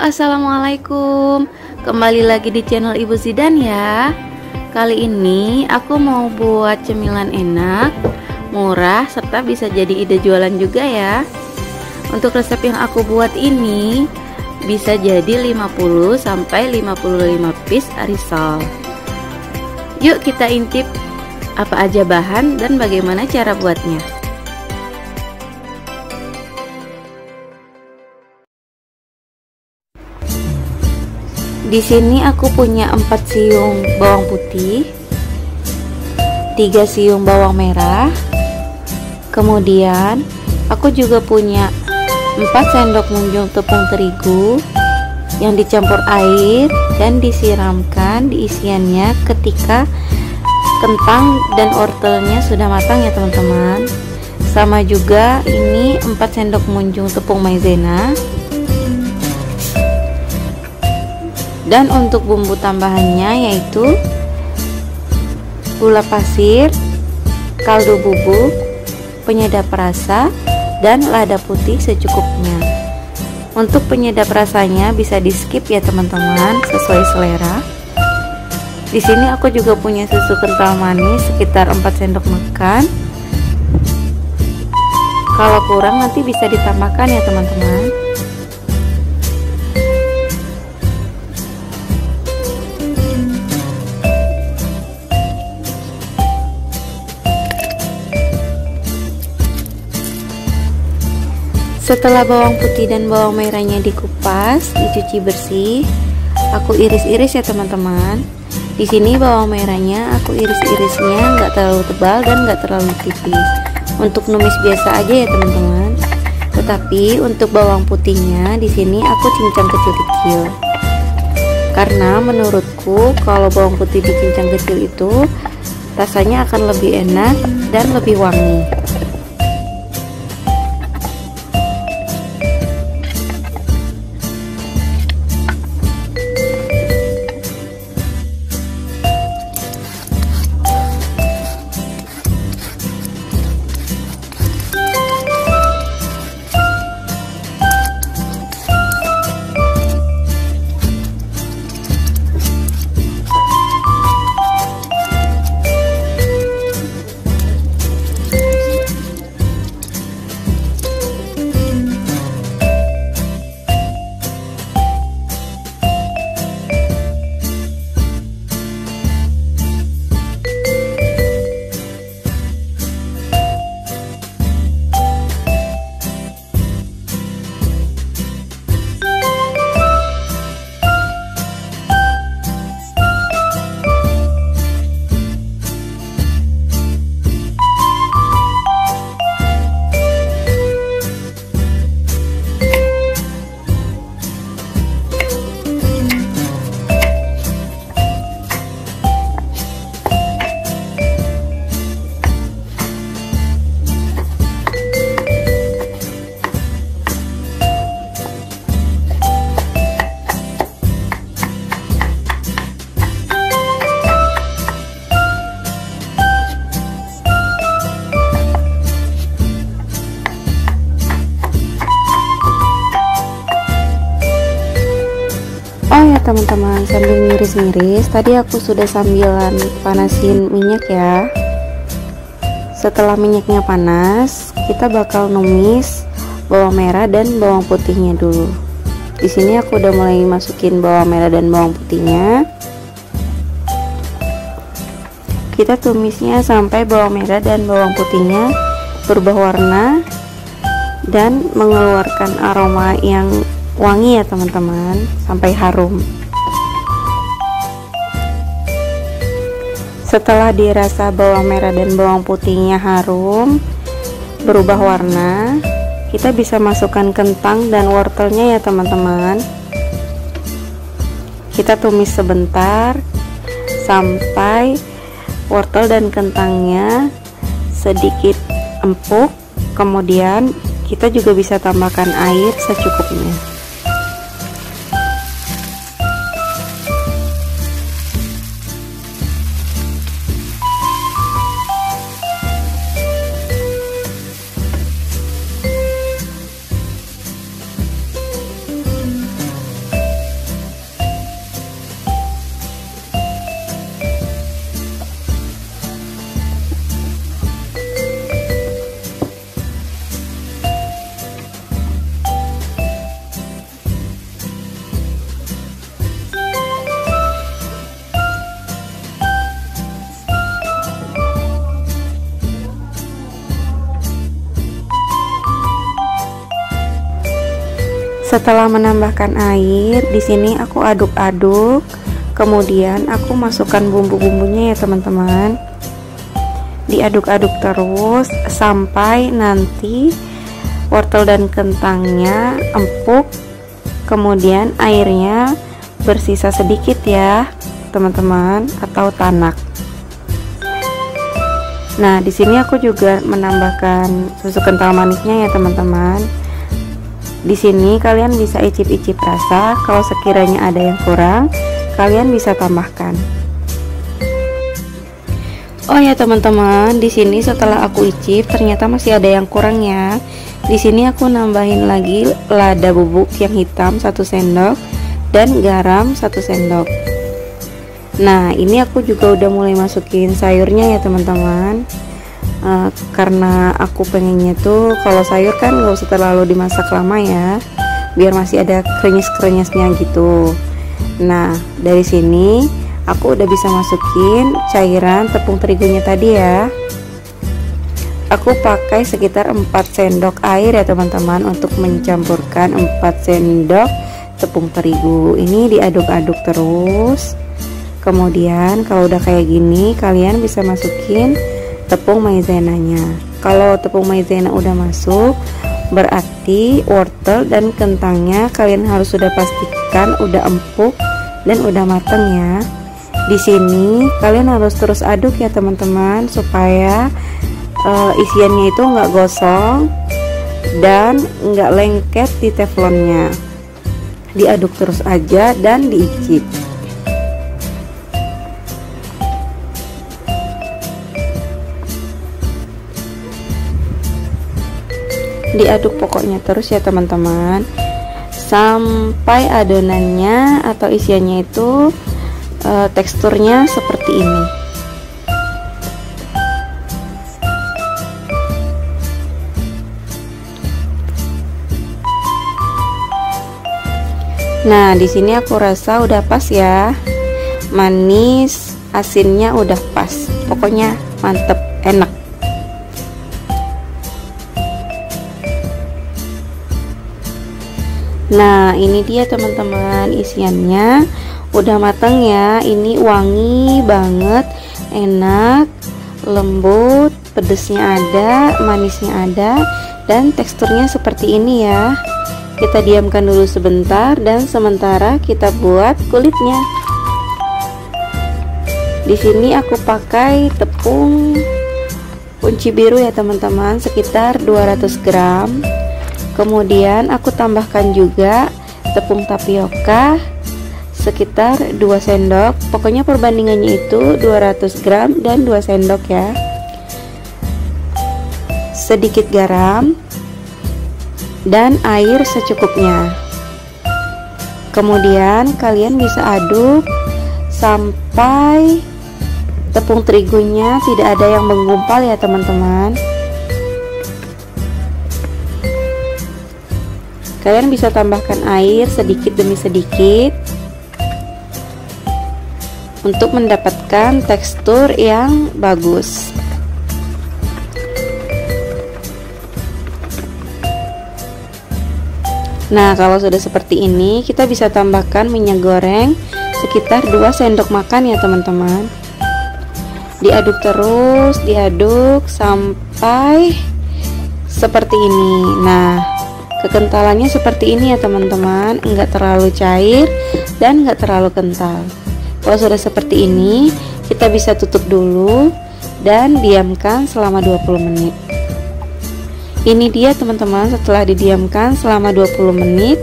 Assalamualaikum. Kembali lagi di channel Ibu Zidan ya. Kali ini aku mau buat cemilan enak, murah, serta bisa jadi ide jualan juga ya. Untuk resep yang aku buat ini bisa jadi 50 sampai 55 piece arisal. Yuk kita intip apa aja bahan dan bagaimana cara buatnya. Di sini aku punya 4 siung bawang putih, 3 siung bawang merah. Kemudian aku juga punya 4 sendok munjung tepung terigu yang dicampur air dan disiramkan di isiannya ketika kentang dan wortelnya sudah matang ya teman-teman. Sama juga ini 4 sendok munjung tepung maizena. Dan untuk bumbu tambahannya yaitu gula pasir, kaldu bubuk, penyedap rasa, dan lada putih secukupnya. Untuk penyedap rasanya bisa di skip ya teman-teman, sesuai selera. Di sini aku juga punya susu kental manis sekitar 4 sendok makan. Kalau kurang nanti bisa ditambahkan ya teman-teman. Setelah bawang putih dan bawang merahnya dikupas, dicuci bersih, aku iris-iris ya teman-teman. Di sini bawang merahnya aku iris-irisnya nggak terlalu tebal dan nggak terlalu tipis. Untuk numis biasa aja ya teman-teman. Tetapi untuk bawang putihnya di sini aku cincang kecil-kecil. Karena menurutku kalau bawang putih dicincang kecil itu rasanya akan lebih enak dan lebih wangi. Oh ya teman-teman, sambil miris-miris tadi aku sudah sambilan panasin minyak ya. Setelah minyaknya panas, kita bakal numis bawang merah dan bawang putihnya dulu. Di sini aku udah mulai masukin bawang merah dan bawang putihnya. Kita tumisnya sampai bawang merah dan bawang putihnya berubah warna dan mengeluarkan aroma yang wangi ya teman-teman, sampai harum. Setelah dirasa bawang merah dan bawang putihnya harum, berubah warna, kita bisa masukkan kentang dan wortelnya ya teman-teman. Kita tumis sebentar sampai wortel dan kentangnya sedikit empuk. Kemudian kita juga bisa tambahkan air secukupnya. Setelah menambahkan air, di sini aku aduk-aduk. Kemudian aku masukkan bumbu-bumbunya ya teman-teman. Diaduk-aduk terus sampai nanti wortel dan kentangnya empuk. Kemudian airnya bersisa sedikit ya teman-teman, atau tanak. Nah, di sini aku juga menambahkan susu kental manisnya ya teman-teman. Di sini kalian bisa icip-icip rasa. Kalau sekiranya ada yang kurang, kalian bisa tambahkan. Oh ya teman-teman, di sini setelah aku icip ternyata masih ada yang kurang ya. Di sini aku nambahin lagi lada bubuk yang hitam 1 sendok dan garam 1 sendok. Nah, ini aku juga udah mulai masukin sayurnya ya teman-teman. Karena aku pengennya tuh kalau sayur kan nggak usah terlalu dimasak lama ya, biar masih ada krenyes-krenyesnya gitu. Nah, dari sini aku udah bisa masukin cairan tepung terigunya tadi ya. Aku pakai sekitar 4 sendok air ya teman-teman untuk mencampurkan 4 sendok tepung terigu. Ini diaduk-aduk terus. Kemudian kalau udah kayak gini, kalian bisa masukin tepung maizenanya. Kalau tepung maizena udah masuk, berarti wortel dan kentangnya kalian harus sudah pastikan udah empuk dan udah mateng ya. Di sini kalian harus terus aduk ya teman-teman, supaya isiannya itu nggak gosong dan nggak lengket di teflonnya. Diaduk terus aja dan diicip. Diaduk pokoknya terus ya teman-teman, sampai adonannya atau isiannya itu teksturnya seperti ini. Nah, di sini aku rasa udah pas ya. Manis, asinnya udah pas. Pokoknya mantep, enak. Nah, ini dia teman-teman, isiannya udah matang ya. Ini wangi banget, enak, lembut, pedesnya ada, manisnya ada, dan teksturnya seperti ini ya. Kita diamkan dulu sebentar dan sementara kita buat kulitnya. Di sini aku pakai tepung kunci biru ya teman-teman, sekitar 200 gram. Kemudian aku tambahkan juga tepung tapioka sekitar 2 sendok. Pokoknya perbandingannya itu 200 gram dan 2 sendok ya. Sedikit garam dan air secukupnya. Kemudian kalian bisa aduk sampai tepung terigunya tidak ada yang menggumpal ya teman-teman. Kalian bisa tambahkan air sedikit demi sedikit untuk mendapatkan tekstur yang bagus. Nah, kalau sudah seperti ini, kita bisa tambahkan minyak goreng sekitar 2 sendok makan ya teman-teman. Diaduk terus, diaduk sampai seperti ini. Nah, kekentalannya seperti ini ya teman-teman, enggak terlalu cair dan enggak terlalu kental. Kalau sudah seperti ini, kita bisa tutup dulu dan diamkan selama 20 menit. Ini dia teman-teman, setelah didiamkan selama 20 menit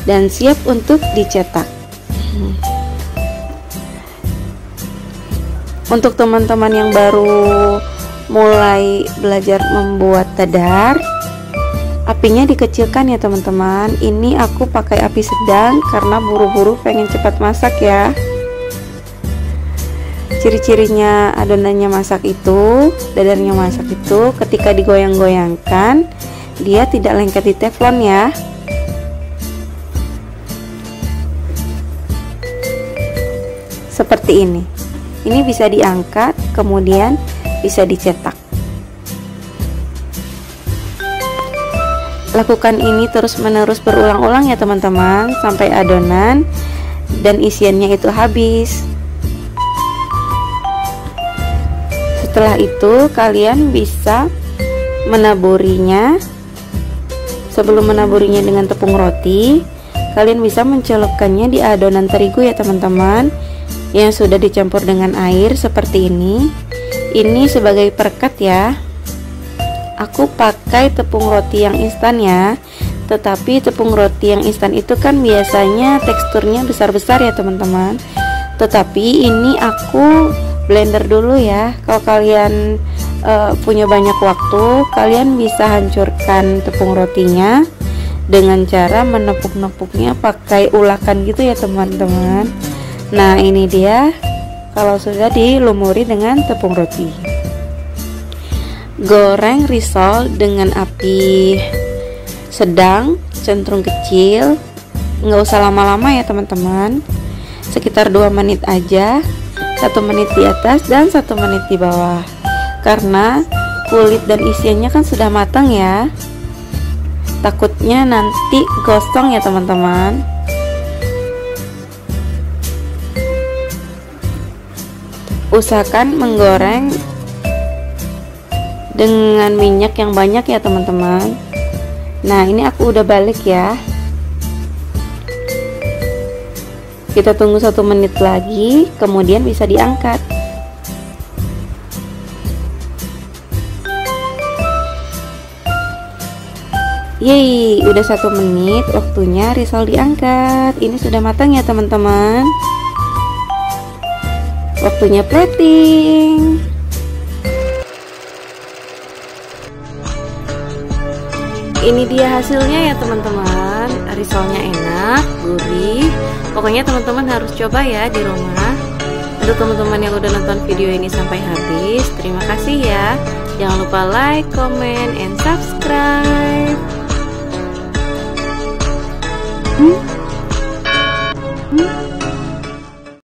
dan siap untuk dicetak. Untuk teman-teman yang baru mulai belajar membuat dadar, apinya dikecilkan ya teman-teman. Ini aku pakai api sedang karena buru-buru pengen cepat masak ya. Ciri-cirinya adonannya masak itu, dadarnya masak itu, ketika digoyang-goyangkan dia tidak lengket di teflon ya. Seperti ini. Ini bisa diangkat, kemudian bisa dicetak. lakukan ini terus-menerus berulang-ulang ya teman-teman, sampai adonan dan isiannya itu habis. Setelah itu kalian bisa menaburinya. Sebelum menaburinya dengan tepung roti, kalian bisa mencelupkannya di adonan terigu ya teman-teman, yang sudah dicampur dengan air seperti ini. Ini sebagai perekat ya. Aku pakai tepung roti yang instan ya, tetapi tepung roti yang instan itu kan biasanya teksturnya besar-besar ya teman-teman. Tetapi ini aku blender dulu ya. Kalau kalian punya banyak waktu, kalian bisa hancurkan tepung rotinya dengan cara menepuk-nepuknya pakai ulakan gitu ya teman-teman. Nah ini dia kalau sudah dilumuri dengan tepung roti. Goreng risol dengan api sedang, cenderung kecil, nggak usah lama-lama ya teman-teman, sekitar 2 menit aja, 1 menit di atas dan 1 menit di bawah, karena kulit dan isiannya kan sudah matang ya, takutnya nanti gosong ya teman-teman. Usahakan menggoreng dengan minyak yang banyak ya teman-teman. Nah ini aku udah balik ya, kita tunggu 1 menit lagi, kemudian bisa diangkat. Yeay, udah 1 menit, waktunya risol diangkat. Ini sudah matang ya teman-teman. Waktunya plating. Ini dia hasilnya ya teman-teman. Risolnya enak, gurih. Pokoknya teman-teman harus coba ya di rumah. Untuk teman-teman yang udah nonton video ini sampai habis, terima kasih ya. Jangan lupa like, comment, and subscribe. Hmm?